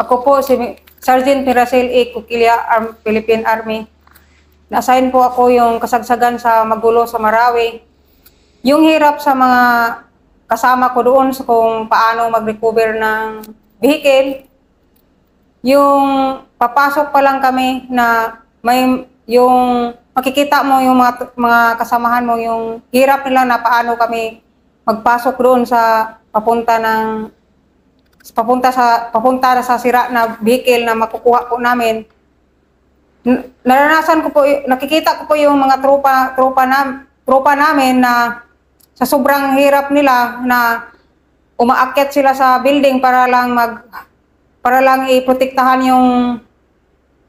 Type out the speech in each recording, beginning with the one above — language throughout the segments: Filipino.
Ako po si Sergeant Miracel A. Cuquilla, Philippine Army. Na-assign po ako yung kasagsagan sa magulo sa Marawi. Yung hirap sa mga kasama ko doon sa kung paano mag-recover ng vehicle, yung papasok pa lang kami na may yung makikita mo yung mga kasamahan mo, yung hirap nila na paano kami magpasok doon sa papunta sa sira na vehicle na makukuha po namin. Naranasan ko po, nakikita ko po yung mga tropa namin na sa sobrang hirap nila na umaakyat sila sa building para lang iprotektahan yung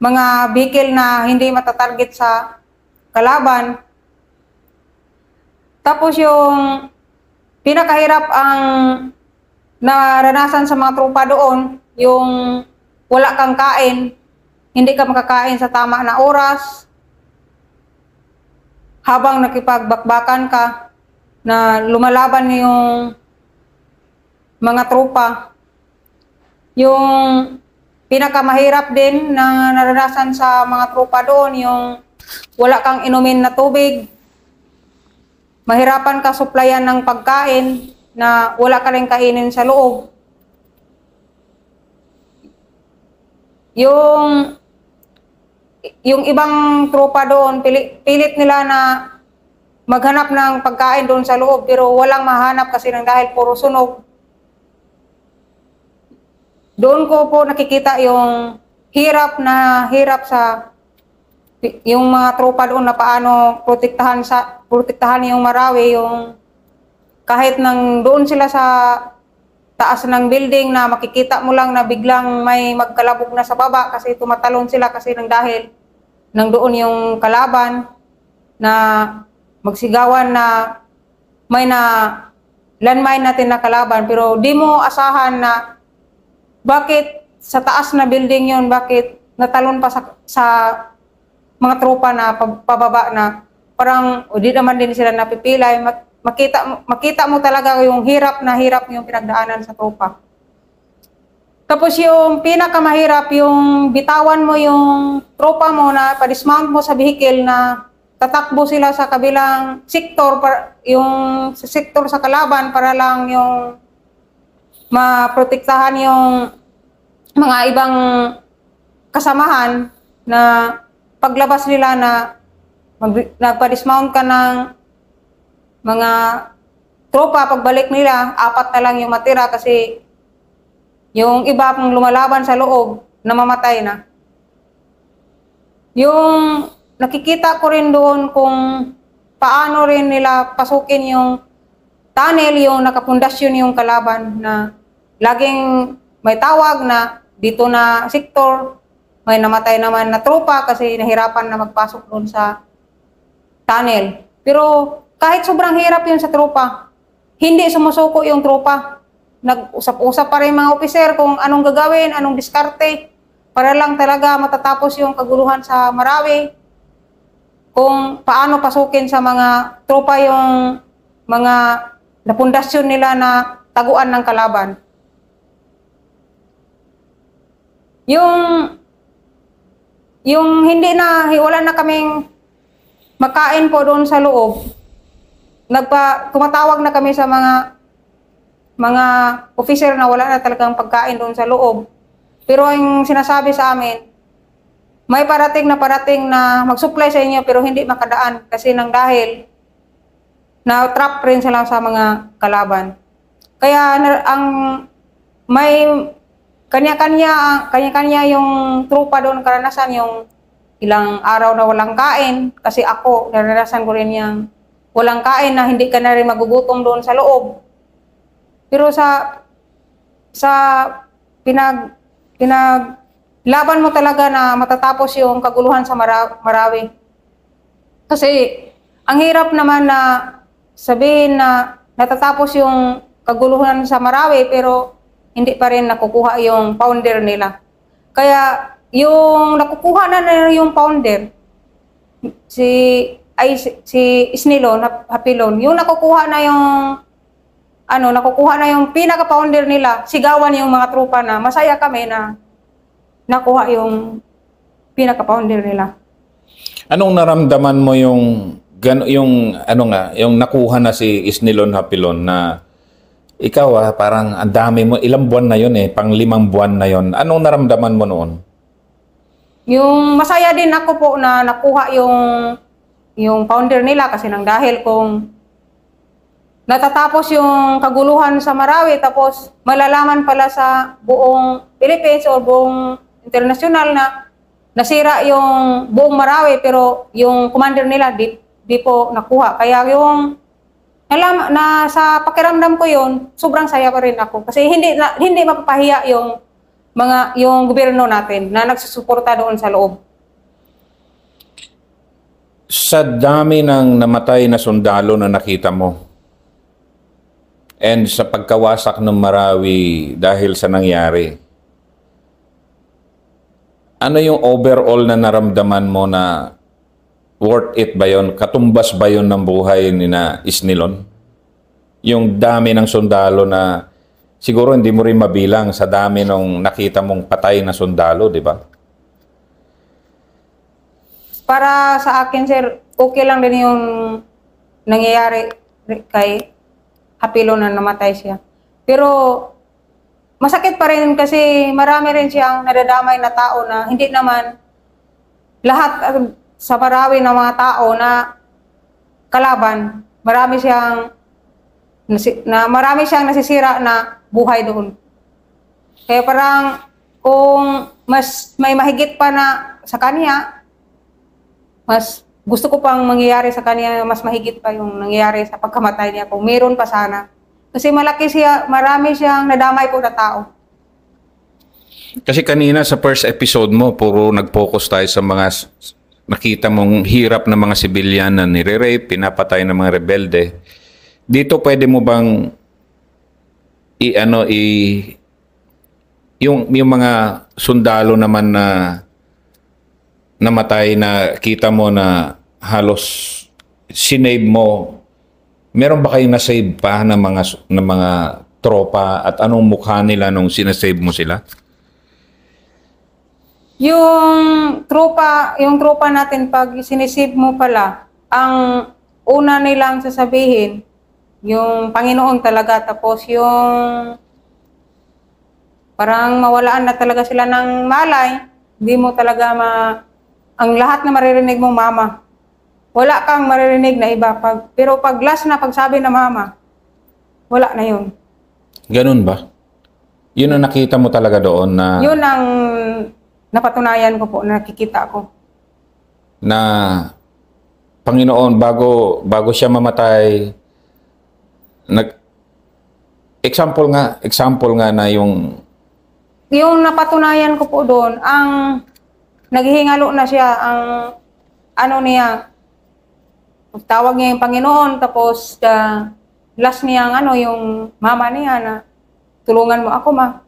mga vehicle na hindi matatarget sa kalaban. Tapos yung pinakahirap ang naranasan sa mga tropa doon, yung wala kang kain, hindi ka makakain sa tama na oras, habang nakipagbakbakan ka, na lumalaban yung mga tropa. Yung pinakamahirap din na naranasan sa mga tropa doon, yung wala kang inumin na tubig, mahirapan ka suplayan ng pagkain na wala ka rin kainin sa loob. Yung ibang tropa doon, pilit nila na maghanap ng pagkain doon sa loob, pero walang mahanap kasi dahil puro sunog. Doon ko po nakikita yung hirap sa yung mga tropa doon na paano protektahan yung Marawi, yung kahit nang doon sila sa taas ng building na makikita mo lang na biglang may magkalabog na sa baba kasi tumatalon sila kasi dahil doon yung kalaban na magsigawan na may na landmine natin na kalaban, pero di mo asahan na bakit sa taas na building yon, bakit natalon pa sa mga tropa na pababa na parang di naman din sila napipilay. Makita mo talaga yung hirap yung pinagdaanan sa tropa. Tapos yung pinakamahirap, yung bitawan mo yung tropa mo na pa-dismount mo sa vehicle na tatakbo sila sa kabilang sektor, yung sektor sa kalaban para lang yung maprotektahan yung mga ibang kasamahan na paglabas nila na nagpa-dismount ka ng mga tropa, pagbalik nila, 4 na lang yung matira kasi yung iba pang lumalaban sa loob, namamatay na. Yung nakikita ko rin doon kung paano rin nila pasukin yung tunnel, yung nakapundasyon yung kalaban na laging may tawag na dito na sektor, may namatay naman na tropa kasi nahirapan na magpasok doon sa tunnel. Pero kahit sobrang hirap yun sa tropa, hindi sumusuko yung tropa. Nag-usap-usap pa rin mga opiser kung anong gagawin, anong diskarte, para lang talaga matatapos yung kaguluhan sa Marawi. Kung paano pasukin sa mga tropa yung mga napundasyon nila na taguan ng kalaban. Yung hindi na, wala na kaming makain po doon sa loob, tumatawag na kami sa mga officer na wala na talagang pagkain doon sa loob. Pero yung sinasabi sa amin, may parating na mag-supply sa inyo pero hindi makadaan kasi dahil na-trap rin sila sa mga kalaban. Kaya may kanya-kanya yung tropa doon karanasan, yung ilang araw na walang kain kasi ako naranasan ko rin yung walang kain na hindi ka na rin magugutom doon sa loob. Pero sa pinaglaban mo talaga na matatapos yung kaguluhan sa Marawi. Kasi ang hirap naman na sabihin na natatapos yung kaguluhan sa Marawi pero hindi pa rin nakukuha yung founder nila. Kaya yung nakukuha na yung founder, si Isnilon, Hapilon, yung nakukuha na yung pinaka-founder nila, sigawan yung mga tropa na masaya kami na nakuha yung pinaka-founder nila. Anong naramdaman mo yung yung nakuha na si Isnilon Hapilon na ikaw parang ang dami mo, ilang buwan na yun pang 5 buwan na yun. Anong naramdaman mo noon? Yung masaya din ako po na nakuha yung founder nila kasi nang dahil kung natatapos yung kaguluhan sa Marawi tapos malalaman pala sa buong Philippines o buong international na nasira yung buong Marawi pero yung commander nila di po nakuha. Kaya yung alam na sa pakiramdam ko yun, sobrang saya pa rin ako kasi hindi mapapahiya yung gobyerno natin na nagsusuporta doon sa loob. Sa dami ng namatay na sundalo na nakita mo and sa pagkawasak ng Marawi dahil sa nangyari, ano yung overall na naramdaman mo na worth it ba yun? Katumbas ba yun ng buhay ni na Isnilon? Yung dami ng sundalo na siguro hindi mo rin mabilang sa dami nung nakita mong patay na sundalo, di ba? Para sa akin, sir, okay lang din yung nangyayari kay Hapilon na namatay siya. Pero masakit pa rin kasi marami rin siyang nadadamay na tao na hindi naman lahat sa Marawi ng mga tao na kalaban, marami siyang nasisira na buhay doon. Kaya parang kung mas may mahigit pa na sa kanya, mas gusto ko pang mangyayari sa kanya, mas mahigit pa yung nangyayari sa pagkamatay niya kung meron pa sana. Kasi marami siyang nadamay po na tao. Kasi kanina sa first episode mo, puro nag-focus tayo sa mga nakita mong hirap ng mga sibilyan na nire-rape, pinapatay ng mga rebelde. Dito pwede mo bang yung mga sundalo naman na namatay na kita mo na halos sinave mo, meron ba kayong nasave pa ng mga tropa at anong mukha nila nung sinasave mo sila? Yung tropa natin pag sinisave mo pala, ang una nilang sasabihin, yung Panginoon talaga, tapos yung parang mawalaan na talaga sila ng malay, hindi mo talaga ang lahat na maririnig mo, mama. Wala kang maririnig na iba. Pero pag last na pagsabi na mama, wala na yun. Ganun ba? Yun ang nakita mo talaga doon na... Yun ang napatunayan ko po, nakikita ko. Na Panginoon, bago siya mamatay, example nga na yung napatunayan ko po doon, ang naghihingalo na siya, ang ano niya, tawag niya yung Panginoon, tapos last niyang yung mama niya na tulungan mo ako, ma.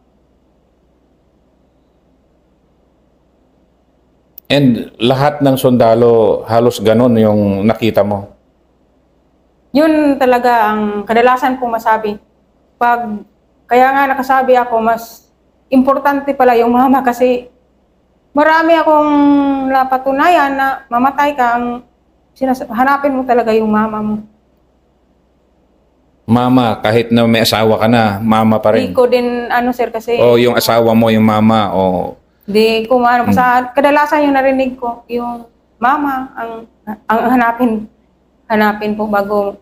And lahat ng sundalo, halos ganun yung nakita mo. Yun talaga ang kadalasan kong masabi. Kaya nga nakasabi ako, mas importante pala yung mama kasi marami akong napatunayan na mamatay ka, hanapin mo talaga yung mama mo. Mama, kahit na may asawa ka na, mama pa rin. Hindi ko din, sir, kasi... O yung asawa mo, yung mama, o... Hindi ko kadalasan yung narinig ko, yung mama, ang hanapin po bago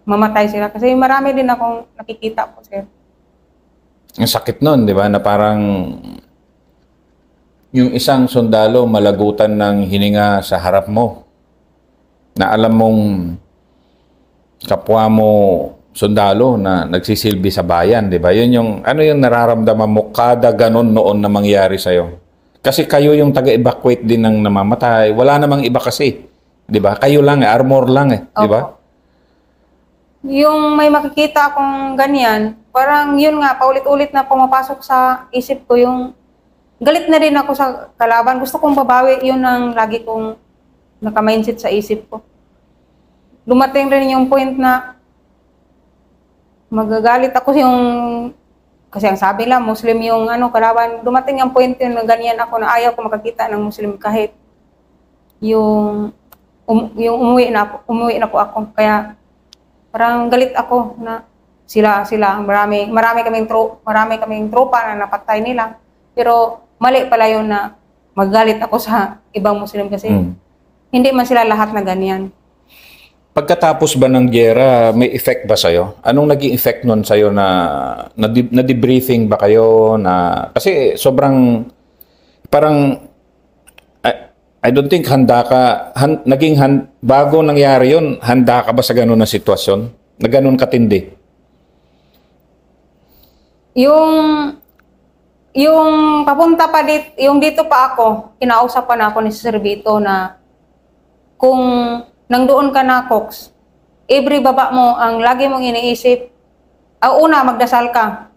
mamatay sila. Kasi marami din akong nakikita po, sir. Ang sakit nun, di ba? Na parang yung isang sundalo malagutan ng hininga sa harap mo. Na alam mong kapwa mo sundalo na nagsisilbi sa bayan, di ba? Yun yung, yung nararamdaman mo kada ganon noon na mangyari sa'yo. Kasi kayo yung taga-evacuate din ng namamatay. Wala namang iba kasi. Di ba? Kayo lang, armor lang di ba? Yung may makikita akong ganyan, parang yun nga, paulit-ulit na pumapasok sa isip ko yung galit na rin ako sa kalaban. Gusto kong babawi, yun ang lagi kong naka-mindset sa isip ko. Dumating rin yung point na magagalit ako yung Kasi ang sabi lang, Muslim yung kalaban. Dumating ang point yun na ganyan ako na ayaw ko makakita ng Muslim kahit yung, yung umuwi na po ako. Kaya parang galit ako na sila, marami kaming tropa na napatay nila. Pero mali pala yun na magalit ako sa ibang Muslim kasi hindi man sila lahat na ganyan. Pagkatapos ba ng giyera, may effect ba sa'yo? Anong naging effect nun sa'yo na debriefing ba kayo? Kasi sobrang, parang, I don't think handa ka, bago nangyari yun, handa ka ba sa ganun na sitwasyon? Na ganun katindi? Yung papunta pa dito, yung dito pa ako, kinausapan ako ni Sir Vito na kung nangdoon ka na, Cox, every baba mo, ang lagi mong iniisip, una, magdasal ka.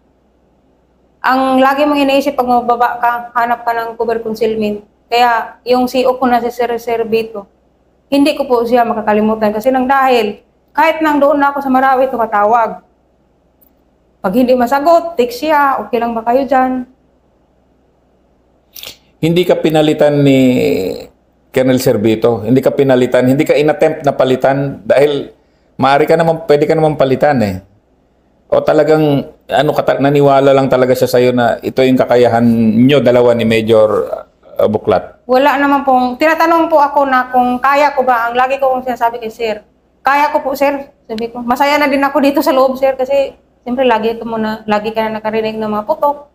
Ang lagi mong iniisip pag mababa ka, hanap ka ng cover concealment. Kaya yung CO ko na si Sir Vito, hindi ko po siya makakalimutan kasi nang dahil, kahit nangdoon na ako sa Marawi, tumatawag. Pag hindi masagot, text siya, okay lang ba kayo dyan? Hindi ka pinalitan ni Colonel Servito, hindi ka pinalitan, hindi ka inattempt na palitan dahil pwede ka naman palitan eh. O talagang naniwala lang talaga siya sa'yo na ito yung kakayahan nyo dalawa ni Major Buklat? Wala naman pong, tinatanong po ako na kung kaya ko ba, ang lagi ko kong sinasabi kay Sir, kaya ko po Sir, sabi ko, masaya na din ako dito sa loob Sir kasi siyempre lagi ka na nakarinig ng mga putok.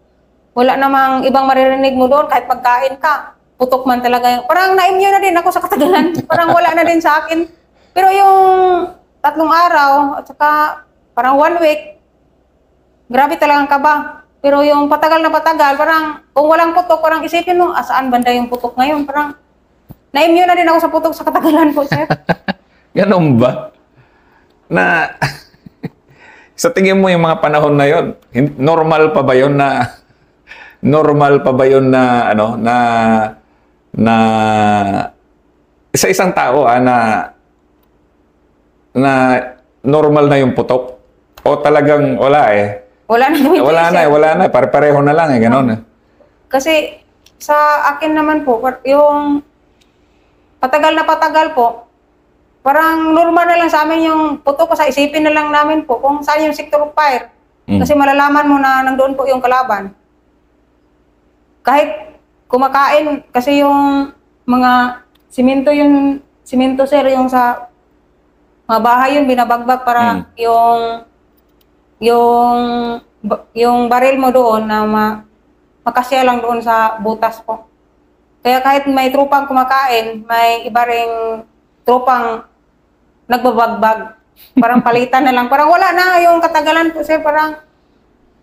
Wala namang ibang maririnig mo doon kahit pagkain ka. Putok man talaga. Parang na-immune na din ako sa katagalan. Parang wala na din sa akin. Pero yung 3 araw at saka parang 1 week, grabe talagang kaba. Pero yung patagal na patagal, parang kung walang putok, parang isipin mo, saan banda yung putok ngayon? Parang na-immune na din ako sa putok sa katagalan po, Sir. Ganun ba? Na sa tingin mo yung mga panahon na yon, normal pa ba yon na sa isang tao na normal na yung putok o talagang wala eh. Wala na, pare-pareho na lang eh, gano'n eh. Kasi sa akin naman po, yung patagal na patagal po, parang normal na lang sa amin yung putok, kasi isipin na lang namin po kung saan yung sector of fire. Kasi malalaman mo na nandoon po yung kalaban. Kahit kumakain, kasi yung mga simento Sir, yung sa mga bahay yun, binabagbag para yung baril mo doon na makasya lang doon sa butas po. Kaya kahit may tropang kumakain, may iba ring tropang nagbabagbag. Parang palitan na lang. Parang wala na yung katagalan po Sir, parang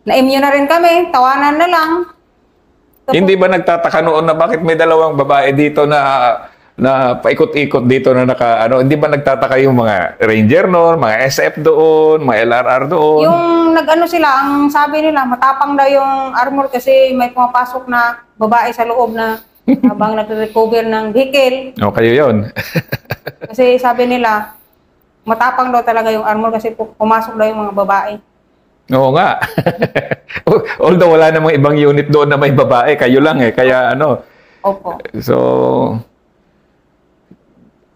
na-immune na rin kami, tawanan na lang. Hindi ba nagtataka noon na bakit may dalawang babae dito na paikot-ikot dito na hindi ba nagtataka yung mga Ranger noon, mga SF doon, mga LRR doon? Yung sila, ang sabi nila, matapang daw yung armor kasi may pumapasok na babae sa loob na habang nagre-recover ng vehicle. O, kayo yun. Kasi sabi nila, matapang daw talaga yung armor kasi pumasok daw yung mga babae. Oo nga. Although wala namang ibang unit doon na may babae, kayo lang eh. Kaya Opo. So,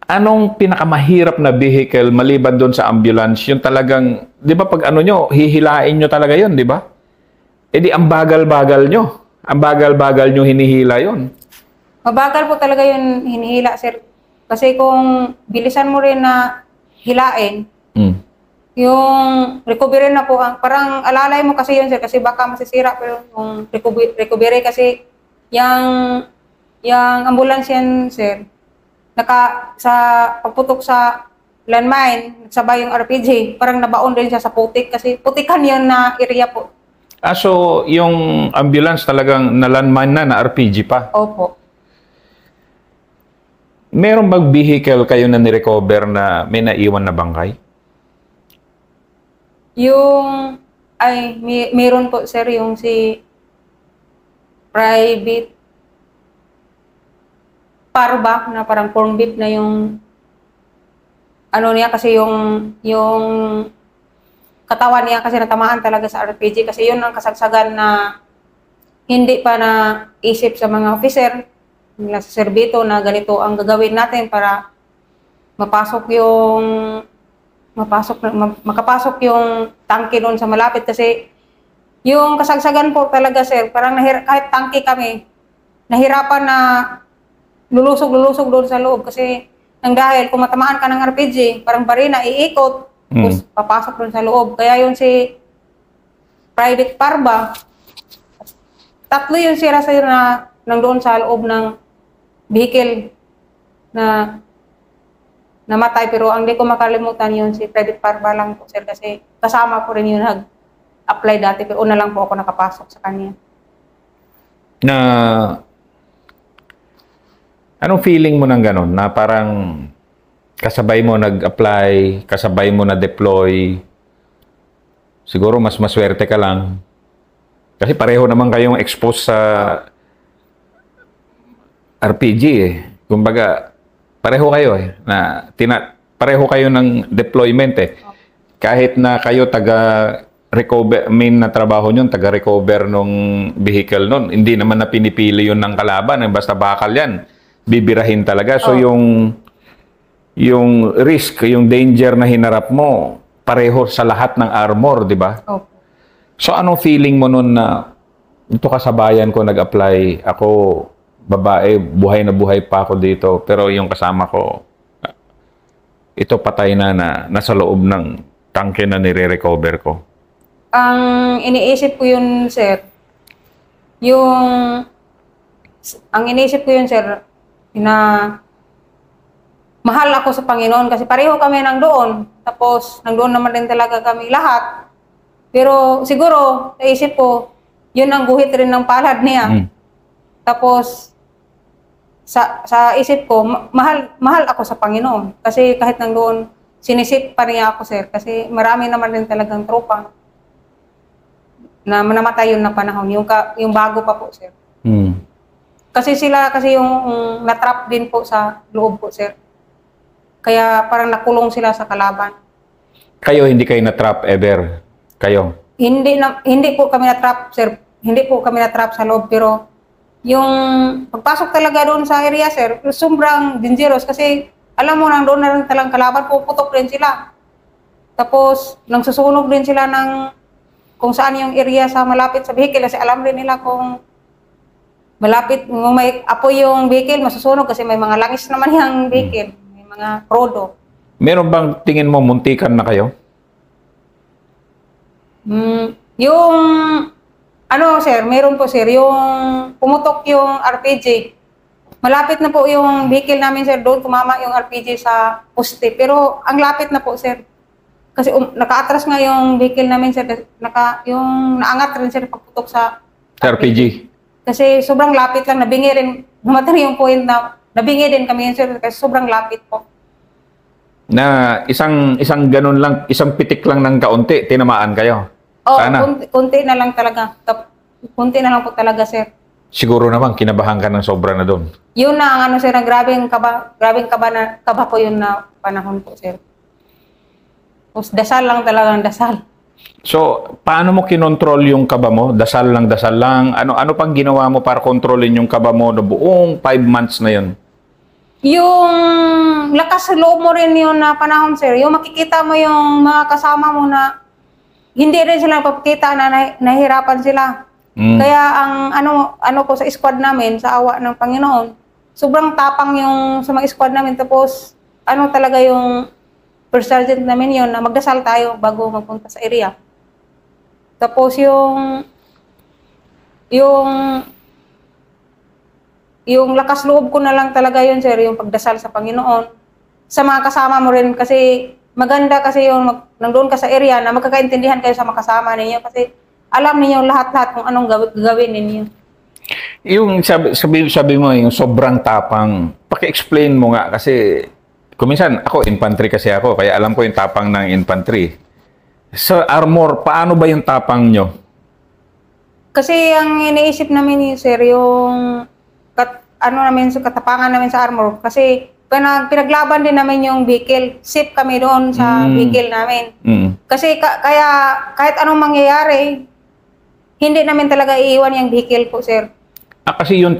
anong pinakamahirap na vehicle maliban doon sa ambulance? Yung talagang, di ba pag hihilain nyo talaga yun, di ba? E di ang bagal-bagal nyo. Ang bagal-bagal nyo hinihila yun. Mabagal po talaga yun hinihila, Sir. Kasi kung bilisan mo rin na hilain, yung recovery na po, parang alalay mo kasi yun Sir, kasi baka masisira, pero yung recovery kasi, yung ambulance yan Sir, sa pagputok sa landmine, sabay yung RPG, parang nabaon din siya sa putik, kasi putikan yun na area po. So yung ambulance talagang na landmine na RPG pa? Opo. Meron bang vehicle kayo na nirecover na may naiwan na bangkay? Meron po Sir, yung si Private Parba na parang corn beef na yung niya kasi yung katawan niya kasi natamaan talaga sa RPG kasi yun ang kasagsagan na hindi pa na isip sa mga officer nila sa serbito na ganito ang gagawin natin para makapasok yung tangke doon sa malapit kasi yung kasagsagan po talaga sir, parang kahit tangke kami, nahirapan na lulusog doon sa loob kasi nang dahil kung matamaan ka ng RPG, parang barina, iikot, tapos papasok doon sa loob. Kaya yun si Private Parba, 3 yung sira sir na nandoon sa loob ng vehicle na namatay. Pero ang di ko makalimutan yun si Private Parba lang po sir kasi kasama ko rin yun nag-apply dati pero una lang po ako nakapasok sa kanya. Na anong feeling mo ng ganon? Na parang kasabay mo nag-apply, kasabay mo na-deploy, siguro mas maswerte ka lang. Kasi pareho naman kayong exposed sa RPG eh. Kumbaga, pareho kayo eh. Pareho kayo ng deployment eh. Kahit na kayo taga-recover, main na trabaho nyo, taga-recover nung vehicle nun, hindi naman na pinipili yun ng kalaban. Basta bakal yan. Bibirahin talaga. So yung risk, yung danger na hinarap mo, pareho sa lahat ng armor, di ba? So anong feeling mo nun na ito kasabayan ko nag-apply, ako babae, buhay na buhay pa ako dito, pero yung kasama ko, ito patay na nasa loob ng tangke na nire-recover ko? Ang iniisip ko yun sir, na mahal ako sa Panginoon kasi pareho kami nang doon. Tapos nang doon naman din talaga kami lahat. Pero siguro naisip ko, yun ang guhit rin ng palad niya. Tapos sa isip ko, mahal ako sa Panginoon kasi kahit nang doon sinisip pa niya ako sir kasi marami naman din talagang tropa na namatay yun na panahon, yung bago pa po sir. Kasi sila yung natrap din po sa loob po, sir. Kaya parang nakulong sila sa kalaban. Kayo, hindi kayo natrap ever? Kayo? Hindi po kami natrap, sir. Hindi po kami natrap sa loob. Pero yung pagpasok talaga doon sa area, sir, sobrang dangerous. Kasi alam mo, nang doon na rin talang kalaban, puputok rin sila. Tapos, nang susunog din sila ng kung saan yung area sa malapit sa vehicle. Kasi alam rin nila kung malapit, kung may apoy yung vehicle, masusunog kasi may mga langis naman yung vehicle, may mga prodo. Meron bang tingin mo muntikan na kayo? Yung, sir, meron po sir, yung pumutok yung RPG. Malapit na po yung vehicle namin sir, doon tumama yung RPG sa poste. Pero ang lapit na po sir. Kasi naka-atras nga yung vehicle namin sir, yung naangat rin sir pagputok sa RPG. Kasi sobrang lapit lang, nabingi rin, dumating yung point na nabingi din kami yun, sir, kasi sobrang lapit po. Na isang ganun lang, isang pitik lang ng kaunti, tinamaan kayo? Sana. Kunti na lang talaga. Kunti na lang po talaga, sir. Siguro naman, kinabahan ka ng sobra na doon. Yun na ang sir, grabing kaba po yun na panahon po, sir. Tapos dasal lang talagang dasal. So, paano mo kinontrol yung kaba mo? Dasal lang, dasal lang. Ano pang ginawa mo para kontrolin yung kaba mo na buong 5 months na yun? Yung lakas sa loob mo rin yun na panahon, sir. Yung makikita mo yung mga kasama mo na hindi rin sila papakita na nahihirapan sila. Kaya ang ano ko sa squad namin, sa awa ng Panginoon, sobrang tapang yung sa mga squad namin. Tapos, talaga yung first sergeant namin yun, na magdasal tayo bago magpunta sa area. Tapos yung lakas loob ko na lang talaga yun, sir, yung pagdasal sa Panginoon. Sa mga kasama mo rin, kasi maganda kasi yung nandun ka sa area na magkakaintindihan kayo sa mga kasama ninyo kasi alam niyo lahat-lahat kung anong gagawin ninyo. Yung sabi mo, yung sobrang tapang, paki-explain mo nga kasi kuminsan ako, infantry kasi ako, kaya alam ko yung tapang ng infantry. Sa armor, paano ba yung tapang nyo? Kasi ang iniisip namin, sir, yung namin sa katapangan namin sa armor, kasi pinaglaban din namin yung vehicle. Safe kami doon sa vehicle namin. Kasi kaya kahit anong mangyayari, hindi namin talaga iiwan yung vehicle po, sir. Kasi yun,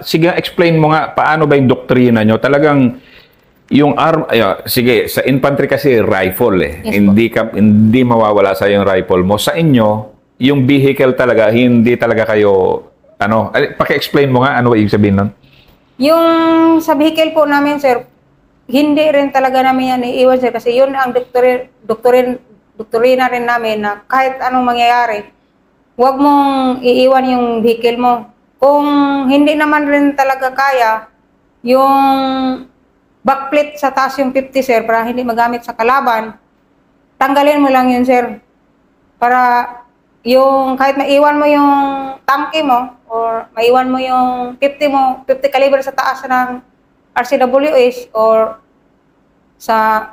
sige, explain mo nga, paano ba yung doktrina nyo? Talagang, yung sige, sa infantry kasi rifle eh. Yes, hindi mawawala sa yung rifle mo. Sa inyo, yung vehicle talaga, hindi talaga kayo, paki-explain mo nga, ano ba ibig sabihin nun? Yung sa vehicle po namin, sir, hindi rin talaga namin yan iiwan, sir. Kasi yun ang doktorina rin namin na kahit anong mangyayari, huwag mong iiwan yung vehicle mo. Kung hindi naman rin talaga kaya, yung backplate sa taas yung 50, sir, para hindi magamit sa kalaban, tanggalin mo lang yun, sir. Para yung kahit maiwan mo yung tangke mo or maiwan mo yung 50 caliber sa taas ng RCWS or sa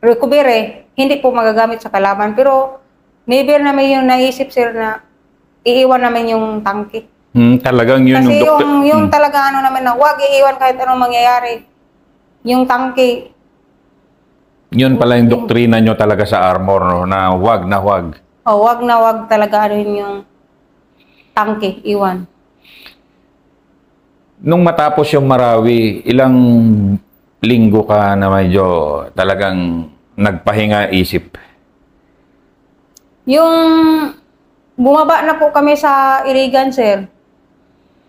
recovery, hindi po magagamit sa kalaban. Pero never namin yung naisip, sir, na iiwan namin yung tangke. Talagang yun kasi yung talaga namin na huwag iiwan kahit anong mangyayari. Yung tangke. Yun pala yung doktrina nyo talaga sa armor, no? Na huwag na huwag. Huwag na huwag talaga yung tangke, iwan. Nung matapos yung Marawi, ilang linggo ka na medyo talagang nagpahinga isip? Yung bumaba na po kami sa Iligan, sir.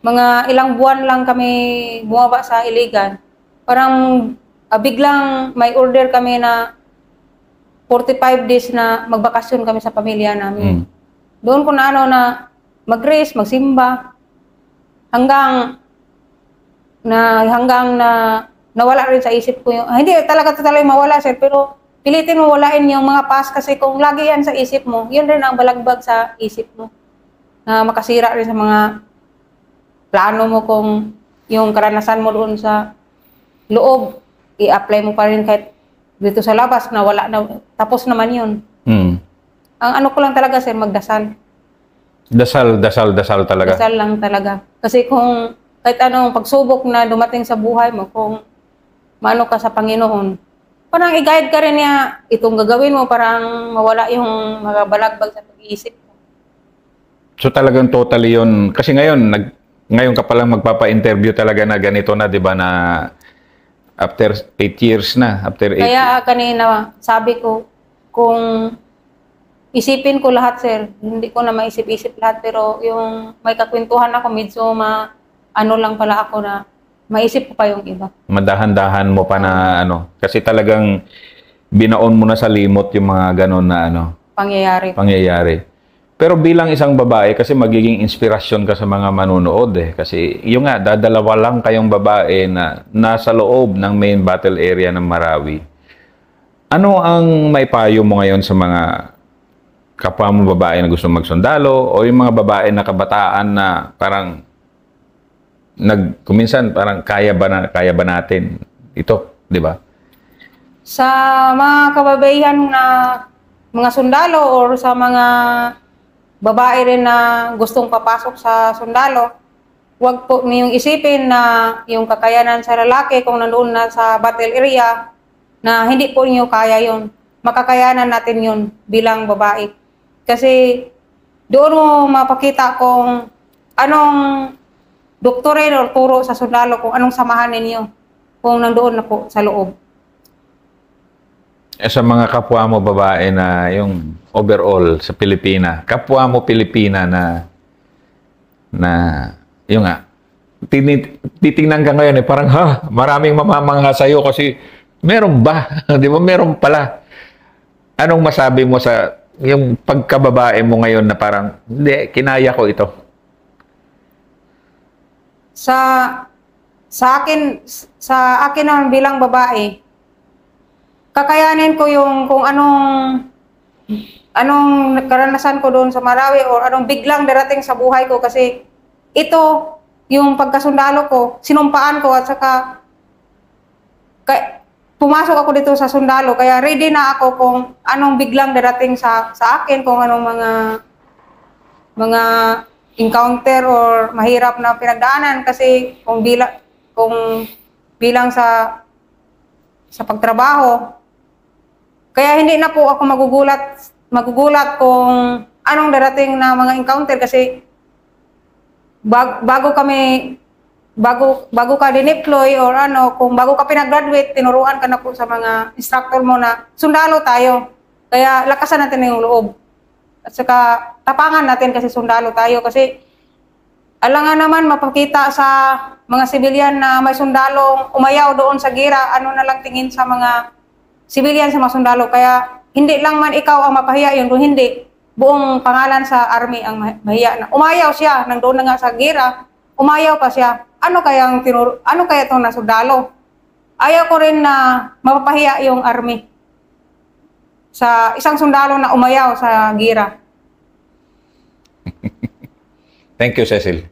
Mga ilang buwan lang kami bumaba sa Iligan. Parang biglang may order kami na 45 days na magbakasyon kami sa pamilya namin. Doon ko na mag-rest, magsimba. Hanggang na nawala rin sa isip ko yung, hindi talaga mawala, sir, pero pilitin mo walain yung mga past kasi kung lagi yan sa isip mo, yun rin ang balagbag sa isip mo. Na makasira rin sa mga plano mo kung yung karanasan mo doon sa loob, i-apply mo pa rin kahit dito sa labas na wala na, tapos naman yun. Ang ano ko lang talaga, sir, magdasal. Dasal talaga. Dasal lang talaga. Kasi kung kahit anong pagsubok na dumating sa buhay mo, kung maano ka sa Panginoon, parang i-guide ka rin niya, itong gagawin mo, parang mawala yung mga balagbag sa pag-iisip mo. So talagang totally yun. Kasi ngayon ka palang magpapa-interview talaga na ganito na, di ba, na after 8 years na. Kaya kanina, sabi ko, kung isipin ko lahat, sir, hindi ko na maisip-isip lahat, pero yung may kakwentuhan ako, medyo ano lang pala ako na maisip ko pa yung iba. Madahan-dahan mo pa na kasi talagang binaon mo na sa limot yung mga ganon na pangyayari. Pero bilang isang babae, kasi magiging inspirasyon ka sa mga manunood eh. Kasi yung dadalawa lang kayong babae na nasa loob ng main battle area ng Marawi. Ano ang maipayo mo ngayon sa mga kapwa mo babae na gusto magsundalo o yung mga babae na kabataan na parang kuminsan parang kaya ba natin ito, di ba? Sa mga kababaihan na mga sundalo or sa mga babae rin na gustong papasok sa sundalo, huwag po niyong isipin na yung kakayanan sa lalaki kung nandoon na sa battle area na hindi po niyo kaya yon. Makakayanan natin yun bilang babae. Kasi doon mo mapakita kung anong doktorin o turo sa sundalo, kung anong samahan ninyo kung nandoon na po sa loob. Sa mga kapwa mo babae na yung overall sa Pilipina, kapwa mo Pilipina na yung titingnan ka ngayon parang maraming mamamangha sa'yo kasi meron ba? Di ba? Meron pala. Anong masabi mo sa yung pagkababae mo ngayon na parang hindi, kinaya ko ito? Sa akin naman bilang babae, kakayanin ko yung kung anong karanasan ko doon sa Marawi o anong biglang darating sa buhay ko kasi ito yung pagkasundalo ko, sinumpaan ko at saka pumasok ako dito sa sundalo kaya ready na ako kung anong biglang darating sa akin, kung anong mga encounter or mahirap na pinagdaanan kasi kung bilang sa sa pagtrabaho. Kaya hindi na po ako magugulat kung anong darating na mga encounter kasi bago ka dineploy or ano, kung bago ka pinag-graduate, tinuruan ka na po sa mga instructor mo na sundalo tayo. Kaya lakasan natin yung loob. At saka tapangan natin kasi sundalo tayo. Kasi alangan naman mapakita sa mga sibilyan na may sundalong umayaw doon sa gira, ano na lang tingin sa mga sibilyan sa mga sundalo. Kaya hindi lang man ikaw ang mapahiya yun, kung hindi, buong pangalan sa army ang mahiya na. Umayaw siya, nandoon na nga sa gira, umayaw pa siya. Ano kaya itong nasundalo? Ayaw ko rin na mapapahiya yung army sa isang sundalo na umayaw sa gira. Thank you, Cecil.